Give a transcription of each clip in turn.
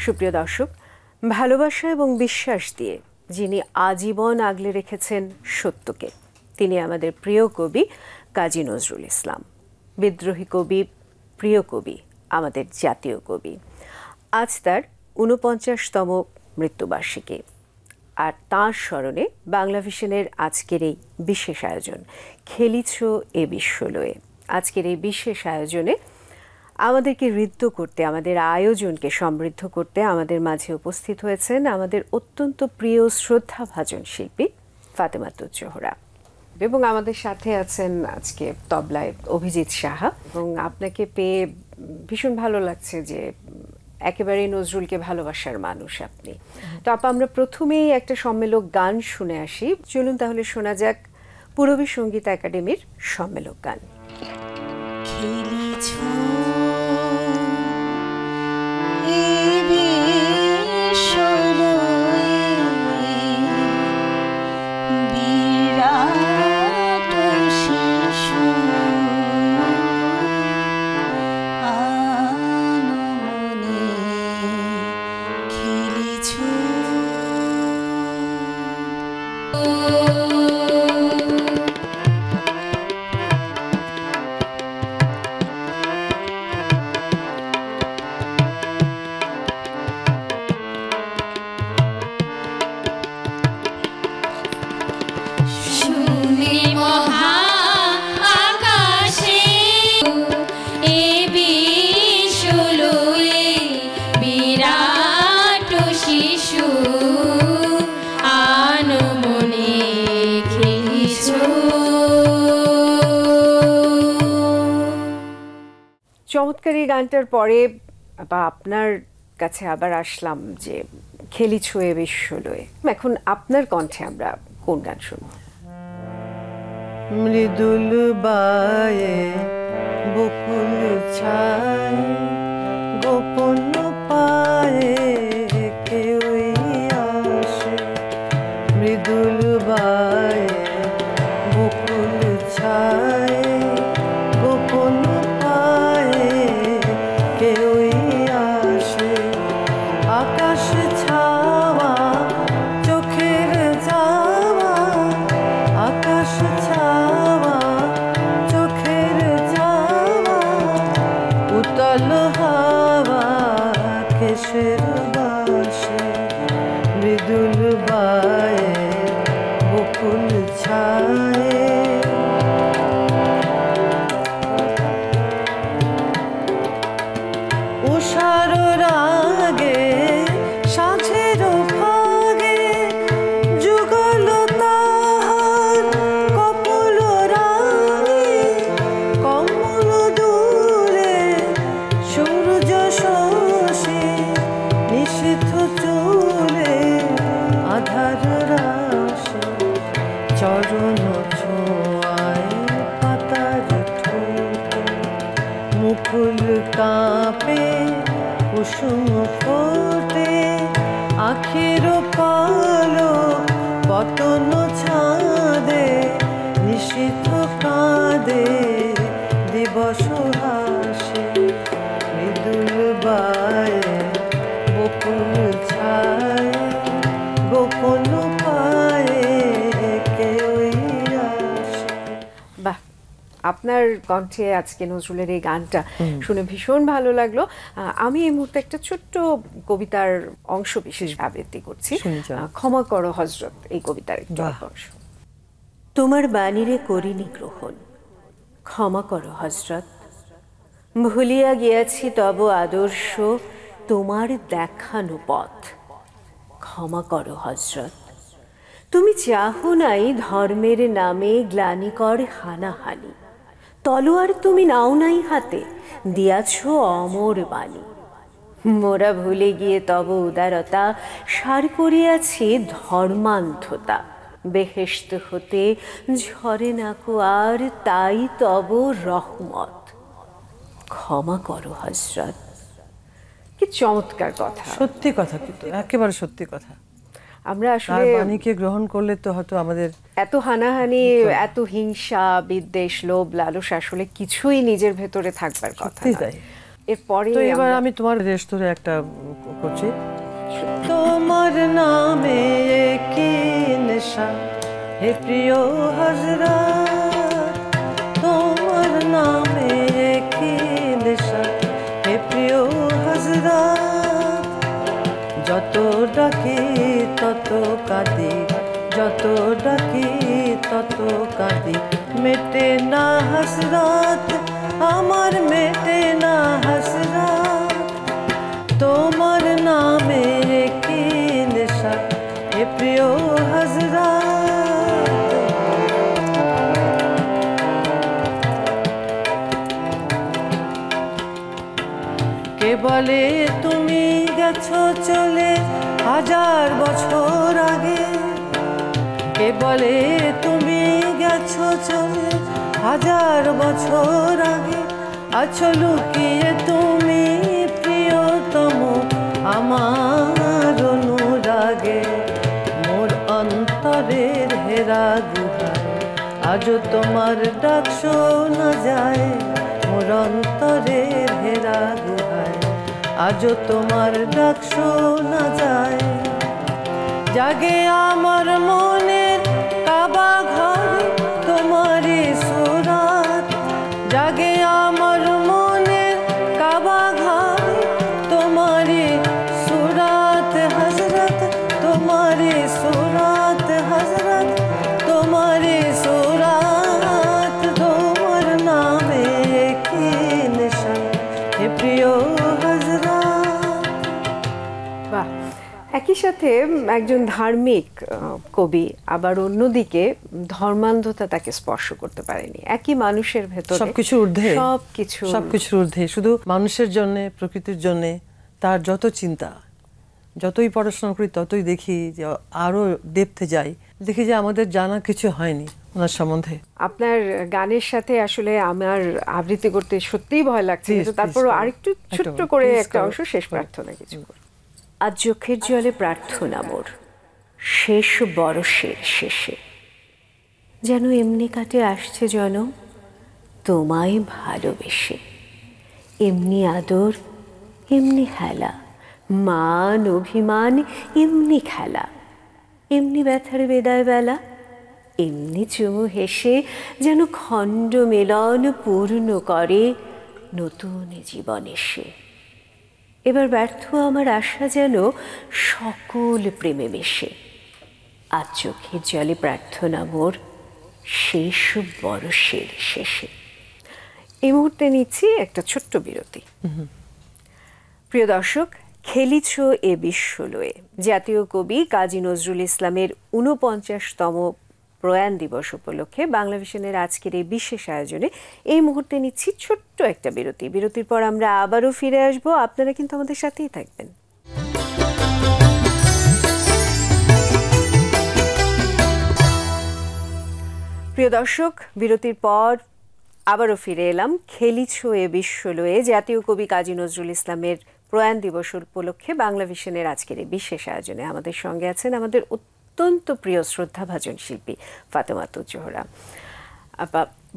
সুপ্রিয় দর্শক, ভালোবাসা এবং বিশ্বাস দিয়ে যিনি আজীবন আগলে রেখেছেন সত্যকে, তিনি আমাদের প্রিয় কবি কাজী নজরুল ইসলাম। বিদ্রোহী কবি, প্রিয় কবি, আমাদের জাতীয় কবি। আজ তার ৪৯তম মৃত্যুবার্ষিকী, আর তাঁর স্মরণে বাংলাভিশনের আজকের এই বিশেষ আয়োজন খেলিছ এ বিশ্বলয়ে। আজকের এই বিশেষ আয়োজনে আমাদেরকে ঋদ্ধ করতে, আমাদের আয়োজনকে সমৃদ্ধ করতে আমাদের মাঝে উপস্থিত হয়েছেন আমাদের অত্যন্ত প্রিয় শ্রদ্ধাভাজন শিল্পী ফাতেমাতুজ জোহরা, এবং আমাদের সাথে আছেন আজকে তবলায় অভিজিৎ সাহা। এবং আপনাকে পেয়ে ভীষণ ভালো লাগছে যে একেবারে নজরুলকে ভালোবাসার মানুষ আপনি। তো আমরা প্রথমেই একটা সম্মেলক গান শুনে আসি। চলুন তাহলে শোনা যাক পূরবী সঙ্গীত একাডেমির সম্মেলক গান। চমৎকার এই গানটার পরে বা আপনার কাছে আবার আসলাম যে খেলিছ এ বিশ্বলয়ে। এখন আপনার কণ্ঠে আমরা কোন গান শুনব? মৃদুল বায়ে বকুল ছায় গোপন পায়ে কেউই আসে, মৃদুল বায়ে বকুল ছায় গোপন পায়ে কেউই আসে, আকাশ ছাওয়া চোখের যাওয়া, আকাশ ছাওয়া চোখের যাওয়া, উতল হাওয়া কেশের বাসে, মৃদুল বায়ে বকুল ছায়ে। উষার রাগে সাঁঝের ভাগে যুগল তাহার কপল রাগে, কমল দূরে সূর্য শশী নিশীথ চুলে আধার রাশি, চরণ ছোঁয়ায় পাতার ঠোঁটে মুকুল কাঁপে কুসুম ফোটে, আখির পালো পতন ছাদে নিশীথ কাঁদে দিবস হাসে, মৃদুল বায়ে বকুল ছায় গোপন পায়ে কেউই আসে। বাহ, আপনার কণ্ঠে আজকে নজরুলের এই গানটা শুনে ভীষণ ভালো লাগলো। আমি এই মুহূর্তে একটা ছোট্ট কবিতার অংশ বিশেষ আবৃত্তি করছি। ক্ষমা করো হযরত, এই কবিতার একটু অংশ। তোমার বাণীরে করিনি গ্রহণ, ক্ষমা করো হযরত, ভুলিয়া গিয়াছি তব আদর্শ তোমার দেখানো পথ, ক্ষমা করো হযরত। তুমি চাহো নাই ধর্মের নামে গ্লানিকর হানাহানি, তলোয়ার তুমি নাও নাই হাতে, দিয়াছ অমর বাণী। মোরা ভুলে গিয়ে তব উদারতা সার করিয়াছি ধর্মান্ধতা, বেহেশত হতে ঝরে না কো আর তাই তব রহমত, ক্ষমা করো হযরত। কি চমৎকার কথা! সত্যি কথা, কিন্তু একেবারে সত্যি কথা। আমরা আসলে বাণীকে গ্রহণ করলে তো হয়তো আমাদের এত হানাহানি, এত হিংসা, বিদ্বেষ, লোভ, লালসা আসলে কিছুই নিজের ভেতরে থাকবার কথা না। এরপরে তো এবার আমি তোমার রেশ ধরে একটা করছি। তোমার নামে কি নেশা হে প্রিয় হযরত, তোমার নামে কি নেশা হে প্রিয় হযরত, যত ডাকি তত কাঁদি, যত ডাকি তত কাঁদি, মেটে না হসরত আমার, মেটে না হসরত, তোমার নামে কি নেশা হে প্রিয় হযরত। কে বলে তুমি গেছো চলে হাজার বছর আগে, কে বলে তুমি গেছো চলে হাজার বছর আগে, আছো লুকিয়ে তুমি প্রিয়তম আমার অনুরাগে, মোর অন্তরের হেরা গুহায় আজও তোমার ডাক শোনা যায়, মোর অন্তরের হেরা গুহায় আজও তোমার ডাক শোনা যায়, জাগে আমার মনের কাবা ঘরে তোমারই সুরাত, জাগে আমার মনের কাবা ঘরে তোমারই সুরাত হযরত, তোমারই সুরাত হযরত, তোমারই সুরাত, তোমার নামে কি নেশা হে প্রিয় হযরত। বাহ, একই সাথে একজন ধার্মিক কবি, আবার অন্যদিকে ধর্মান্ধতা তাকে স্পর্শ করতে পারেনি। একই মানুষের ভেতরে সবকিছুর ঊর্ধ্বে, সবকিছুর ঊর্ধ্বে, শুধু মানুষের জন্য, প্রকৃতির জন্য তার যত চিন্তা, যতই পড়াশোনা করি ততই দেখি যে আরো ডেপথে যাই, দেখি যে আমাদের জানা কিছু হয়নি ওনার সম্বন্ধে। আপনার গানের সাথে আসলে আমার আবৃত্তি করতে সত্যিই ভয় লাগছে, কিন্তু তারপরও আরেকটু ছোট্ট করে একটা অংশ, শেষ প্রার্থনা কিছু করব। আজ চোখের জলে প্রার্থনা মোর শেষ বরষের শেষে, যেন এমনি কাটে আসছে জনম তোমায় ভালোবেসে, এমনি আদর এমনি হেলা, মান অভিমান এমনি খেলা, এমনি ব্যথার বেদায় বেলা, এমনি চুমু হেসে যেন খণ্ড মিলন পূর্ণ করে নতুন জীবন এসে, এবার ব্যর্থ আমার আশা যেন সকল প্রেমে মেশে, আজ চোখের জলে প্রার্থনা মোর শেষ বরষের শেষে। এই মুহূর্তে নিচ্ছি একটা ছোট্ট বিরতি। প্রিয় দর্শক, খেলিছ এ বিশ্বলয়ে জাতীয় কবি কাজী নজরুল ইসলামের ৪৯তম প্রয়াণ দিবস উপলক্ষে বাংলাভিশনের আজকের এই বিশেষ আয়োজনে এই মুহূর্তে নিচ্ছি ছোট্ট একটা বিরতি। বিরতির পর আমরা আবারও ফিরে আসব, আপনারা কিন্তু আমাদের সাথেই থাকবেন। প্রিয় দর্শক, বিরতির পর আবারও ফিরে এলাম খেলিছ এ বিশ্বলয়ে জাতীয় কবি কাজী নজরুল ইসলামের প্রয়াণ দিবস উপলক্ষে বাংলাভিশনের আজকের এই বিশেষ আয়োজনে। আমাদের সঙ্গে আছেন আমাদের অত্যন্ত প্রিয় শ্রদ্ধাভাজন শিল্পী ফাতেমাতুজ জোহরা।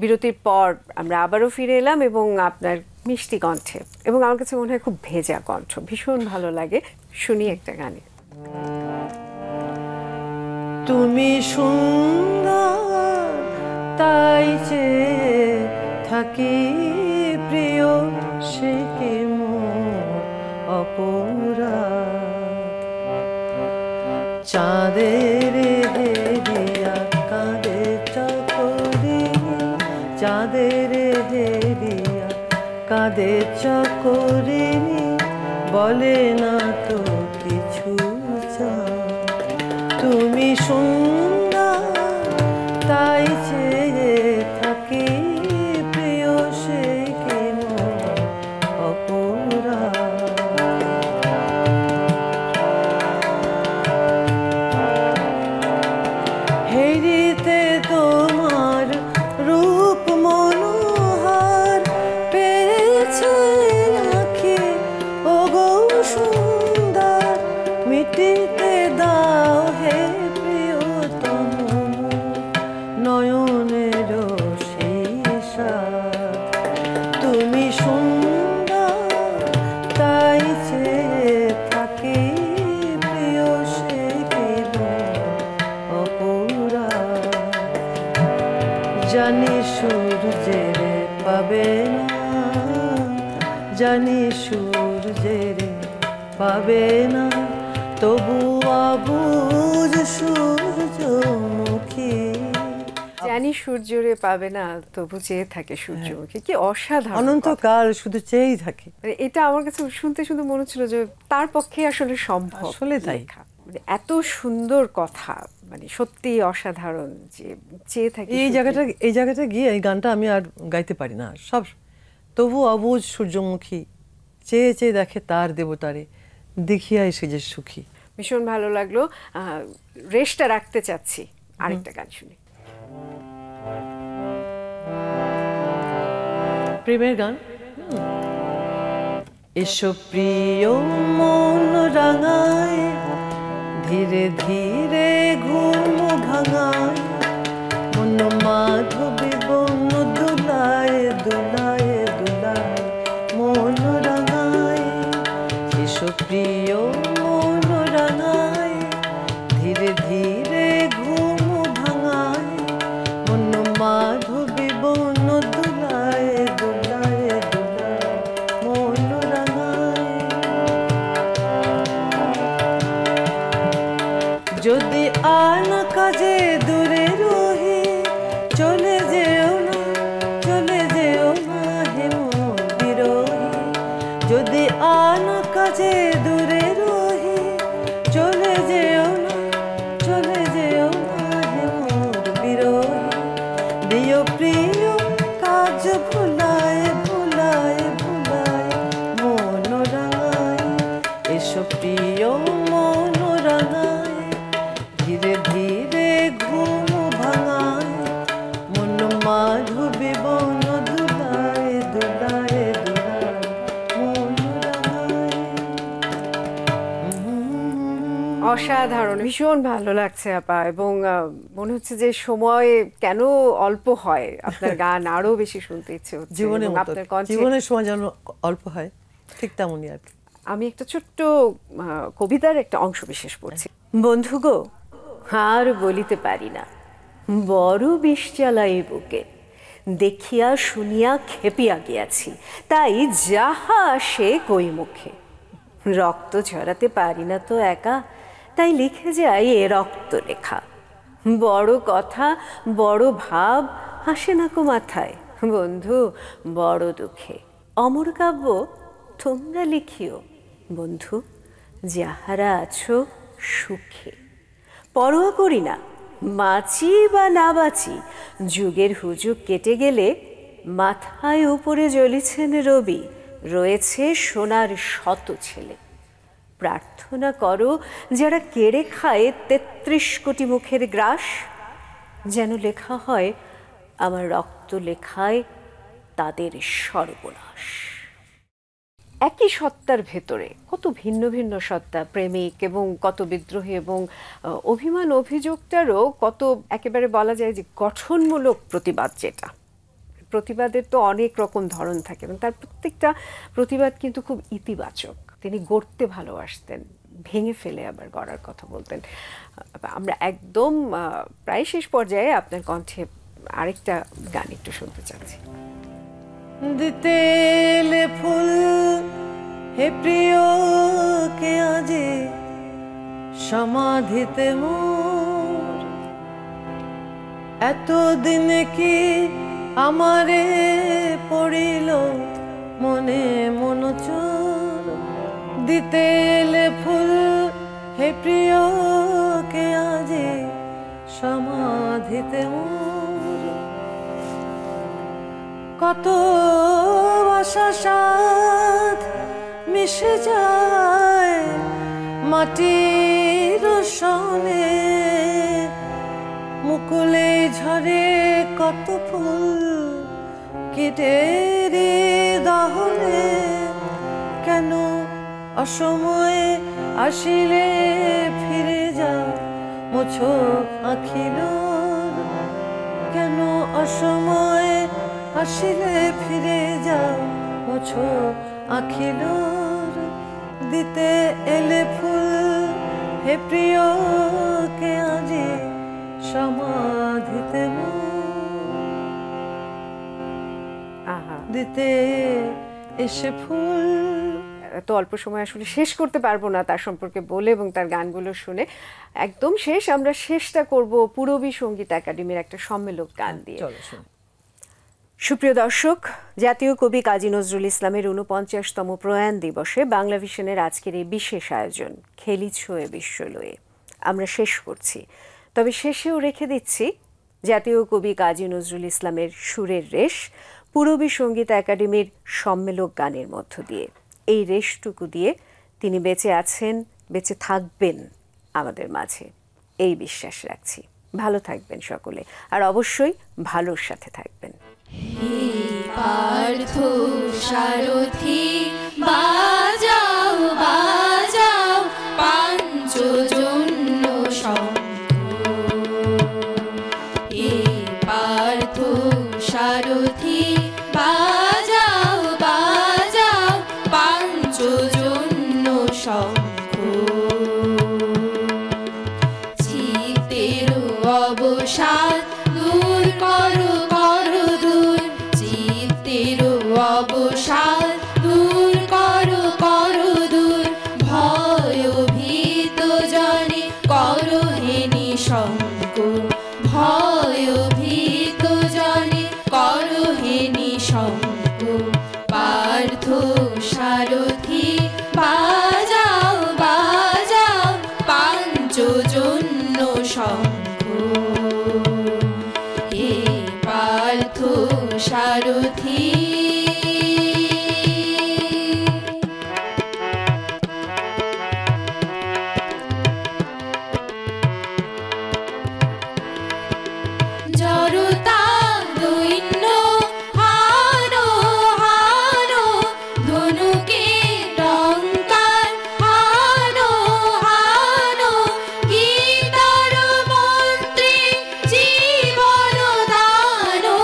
বিরতির পর আমরা আবারও ফিরে এলাম এবং আপনার মিষ্টি কণ্ঠে, এবং আমার কাছে মনে হয় খুব ভেজা কণ্ঠ, ভীষণ ভালো লাগে। শুনি একটা গানে। তুমি সুন্দর তাই যে থাকি প্রিয়, সে কি মোর অপরাধ, চাঁদের হেরিয়া কাঁদে চকরিনী, চাঁদের হেরিয়া কাঁদে চকরিনী, বলে না তো কিছু চায়, তুমি সুন্দর তাই চেয়ে থাকি প্রিয়, সে কি মোর অপরাধ। হেরিতে তোমার রূপ মনোহর, পেয়েছে আঁখি ও গো সুন্দর, মিটিতে দাও হে প্রিয়তম নয়নের সেই সাথ, তুমি সুন্দর চেয়ে থাকি প্রিয় সে কেন অপুরা জানি সূর্যের পাবে না জানি সূর্যের পাবে না তবু আবুজ সূর্যমুখী জানি সূর্যরে পাবে না তবু চেয়ে থাকে সূর্যমুখী। কি অসাধারণ! অনন্তকাল শুধু চেয়েই থাকে। মানে এটা আমার কাছে শুনতে শুনতে মনে হচ্ছিল যে তার পক্ষে আসলে সম্ভব। আসলে তাই। মানে এত সুন্দর কথা, মানে সত্যি অসাধারণ যে চেয়ে থাকে। এই জায়গাটা গিয়ে এই গানটা আমি আর গাইতে পারি না। সব তবু অবুজ সূর্যমুখী চেয়ে চেয়ে দেখে তার দেবতারে দেখিয়া এসে যে সুখী। ভীষণ ভালো লাগলো। রেশটা রাখতে চাচ্ছি, আরেকটা গান শুনি। প্রেমের গান। এসো প্রিয় মন রাঙায় ধীরে ধীরে ঘুম ভাঙায় মন মাধবী বন দুলায় দুলায় দুলায় মন রাঙায় এসো প্রিয় মন রাঙায় ধীরে ধীরে ঘুম ভাঙায় মন মাধবী বন দুলায় দুলায় দুলায় মন রাঙায় যদি আন কাজে দূরে রহি চলে যেও না হে মন বিরহী যদি আন কাজে দূরে রহি চলে যেও না হে মন বিরহী দিও প্রিয় কাজ ভুলায় ভুলায় ভুলায় মন রাঙায় এসো প্রিয় মন রাঙায় ধীরে ধীরে ঘুম ভাঙায় মন মাধবী বন দুলায় দুলায় দুলায় মন রাঙায়। অসাধারণ, ভীষণ ভালো লাগছে আপা। এবং মনে হচ্ছে যে সময় কেন অল্প হয়, আপনার গান আরো বেশি শুনতে ইচ্ছে হচ্ছে। জীবনের এবং মতো আপনার কণ্ঠে জীবনের সময় যেন অল্প হয় ঠিক তেমনই আর কি। আমি একটা ছোট্ট কবিতার একটা অংশ বিশেষ পড়ছি। বন্ধু গো, আর বলিতে পারি না, বড় বিষ জ্বালায় বুকে, দেখিয়া শুনিয়া খেপিয়া গিয়াছি, তাই যাহা আসে কই মুখে। রক্ত ঝরাতে পারি না তো একা, তাই লিখে যাই এ রক্ত লেখা। বড় কথা বড় ভাব আসে না কো মাথায়, বন্ধু বড় দুঃখে। অমর কাব্য তোমরা লিখিও বন্ধু, যাহারা আছো সুখে। পরোয়া করি না বাঁচি বা না বাঁচি, যুগের হুজুগ কেটে গেলে মাথায় উপরে জ্বলিছেন রবি, রয়েছে সোনার শত ছেলে। প্রার্থনা করো যারা কেড়ে খায় ৩৩ কোটি মুখের গ্রাস, যেন লেখা হয় আমার রক্ত লেখায় তাদের সর্বনাশ। একই সত্তার ভেতরে কত ভিন্ন ভিন্ন সত্তা, প্রেমিক এবং কত বিদ্রোহী এবং অভিমান অভিযোগটারও কত একেবারে বলা যায় যে গঠনমূলক প্রতিবাদ। যেটা প্রতিবাদের তো অনেক রকম ধরন থাকে এবং তার প্রত্যেকটা প্রতিবাদ কিন্তু খুব ইতিবাচক। তিনি গড়তে ভালোবাসতেন, ভেঙে ফেলে আবার গড়ার কথা বলতেন। আমরা একদম প্রায় শেষ পর্যায়ে আপনার কণ্ঠে আরেকটা গান একটু শুনতে চাচ্ছি। দিতেলে ফুল হে প্রিয় কে আজি সমাধিতে মোর, এতদিনে কি আমারে পড়িল মনে মনোচর। দিতেলে ফুল হে প্রিয় কে আজি সমাধিতে মোর, কত বাসা সাথ মিশে যায় মাটির সনে, মুকুলে ঝরে কত ফুল কেটে রে দহনে। কেন অসময়ে আসিলে ফিরে যাও মোছো আখিল, কেন অসময়ে আসিলে ফিরে যাও মোছো আখিল। দিতে এলে ফুল হে প্রিয় কে আজি সমাধিতে দিতে এসে ফুল। তো অল্প সময় আসলে শেষ করতে পারবো না তার সম্পর্কে বলে এবং তার গানগুলো শুনে। একদম শেষ আমরা শেষটা করব পূরবী সঙ্গীত একাডেমির একটা সম্মেলক গান দিয়ে। সুপ্রিয় দর্শক, জাতীয় কবি কাজী নজরুল ইসলামের ৪৯তম প্রয়াণ দিবসে বাংলাভিশনের আজকের এই বিশেষ আয়োজন খেলিছ এ বিশ্বলয়ে আমরা শেষ করছি। তবে শেষেও রেখে দিচ্ছি জাতীয় কবি কাজী নজরুল ইসলামের সুরের রেশ পূরবী সঙ্গীত একাডেমির সম্মেলক গানের মধ্য দিয়ে। এই রেশটুকু দিয়ে তিনি বেঁচে আছেন, বেঁচে থাকবেন আমাদের মাঝে, এই বিশ্বাস রাখছি। ভালো থাকবেন সকলে, আর অবশ্যই ভালোর সাথে থাকবেন। পার্থ সারথি বাজাও বাজাও পাঞ্চজন্য শঙ্খ, হে পার্থ সারথি বাজাও বাজাও পাঞ্চজন্য শঙ্খ, চিত্তের অবসাদ দূর করো করো দূর, চিত্তের অবসাদ দূর করো করো দূর, ভয় ভীত জনে করো হে নিঃশঙ্ক, ভয় ভীত জনে করো হে নিঃশঙ্ক, পার্থ সারথি বাজাও বাজাও পাঞ্চজন্য শঙ্খ, হে পার্থ সারথি। জড়তা দৈন্য হানো হানো ধনুকে টঙ্কার হানো হানো, গীতার মন্ত্রে জীবন দানো,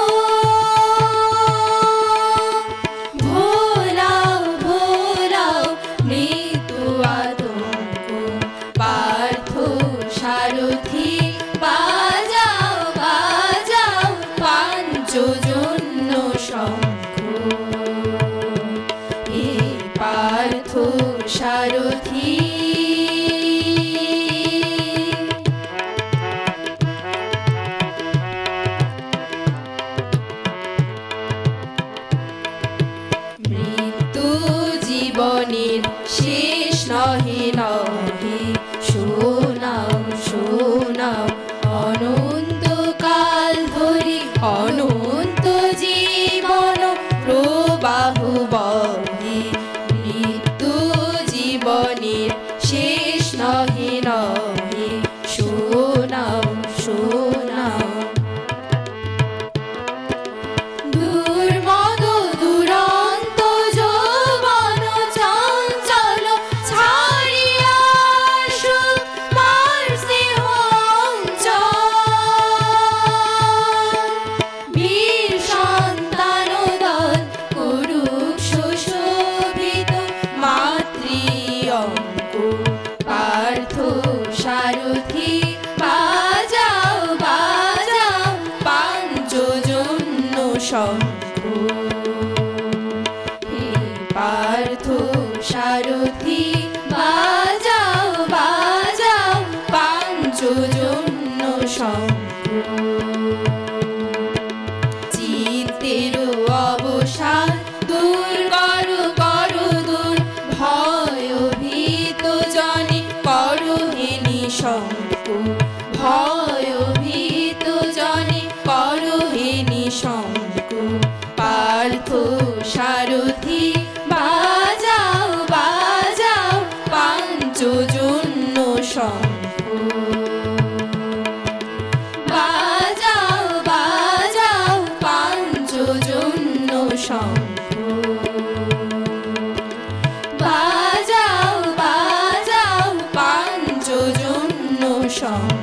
ভোলাও ভোলাও মৃত্যু আতঙ্ক, পার্থ সারথি বাজাও বাজাও পাঞ্চজন্য শঙ্খ, হে পার্থ সারথি। মৃত্যু জীবনের শেষ নহে নহে, শোনাও শোনাও অনন্তকাল ধরে অনন্ত জীবন প্রবাহ বহে, মৃত্যু জীবনের শেষ নহে নহে, শোনাও শোনাও দুর্মদ দুরন্ত যৌবন চঞ্চল ছাড়িয়া সুখ মার স্নেহ অঞ্চল, বীর সন্তান দল করুক সুশোভিত মাতৃ অঙ্ক, পার্থ সারথি বাজাও বাজাও পাঞ্চজন্য শঙ্খ, হে পার্থ সারথি বাজাও বাজাও পাঞ্চজন্য শঙ্খ, চিত্তের অবসাদ দূর করো করো দূর, ভয় ভীত জনে করো হে নিঃশঙ্ক, ভয় ভীত জনে করো হে নিঃশঙ্ক, পার্থ সারথি বাজাও বাজাও পাঞ্চজন্য শঙ্খ, বাজাও বাজাও পাঞ্চজন্য শঙ্খ, বাজাও বাজাও পাঞ্চজন্য শঙ্খ।